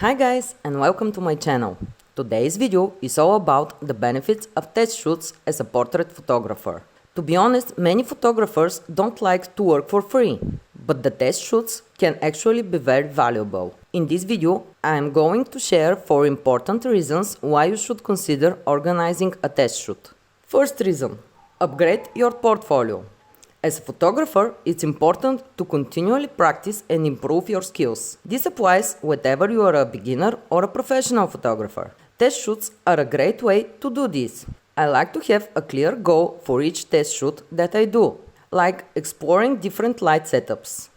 Hi guys and welcome to my channel. Today's video is all about the benefits of test shoots as a portrait photographer. To be honest, many photographers don't like to work for free, but the test shoots can actually be very valuable. In this video, I am going to share 4 important reasons why you should consider organizing a test shoot. First reason: upgrade your portfolio. As a photographer, it's important to continually practice and improve your skills. This applies whether you are a beginner or a professional photographer. Test shoots are a great way to do this. I like to have a clear goal for each test shoot that I do, like exploring different light setups.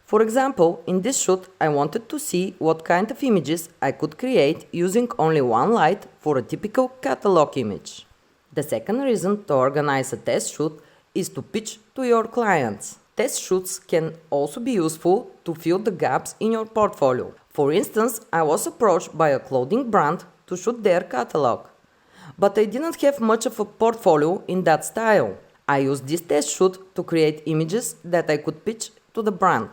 For example, in this shoot, I wanted to see what kind of images I could create using only one light for a typical catalog image. The second reason to organize a test shoot is to pitch to your clients. Test shoots can also be useful to fill the gaps in your portfolio. For instance, I was approached by a clothing brand to shoot their catalog, but I didn't have much of a portfolio in that style. I used this test shoot to create images that I could pitch to the brand.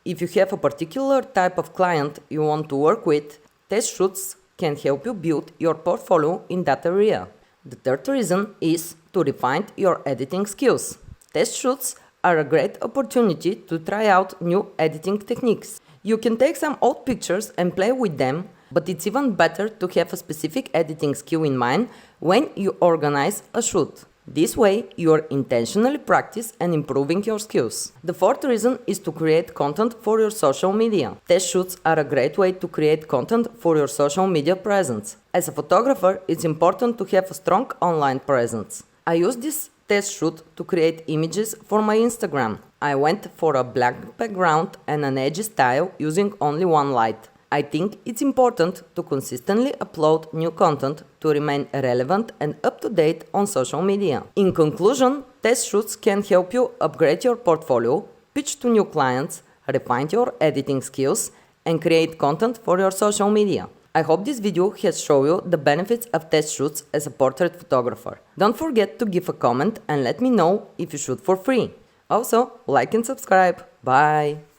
If you have a particular type of client you want to work with, test shoots can help you build your portfolio in that area. The third reason is to refine your editing skills. Test shoots are a great opportunity to try out new editing techniques. You can take some old pictures and play with them, but it's even better to have a specific editing skill in mind when you organize a shoot. This way, you are intentionally practicing and improving your skills. The fourth reason is to create content for your social media. Test shoots are a great way to create content for your social media presence. As a photographer, it's important to have a strong online presence. I used this test shoot to create images for my Instagram. I went for a black background and an edgy style using only one light. I think it's important to consistently upload new content to remain relevant and up-to-date on social media. In conclusion, test shoots can help you upgrade your portfolio, pitch to new clients, refine your editing skills, and create content for your social media. I hope this video has shown you the benefits of test shoots as a portrait photographer. Don't forget to give a comment and let me know if you shoot for free. Also, like and subscribe. Bye!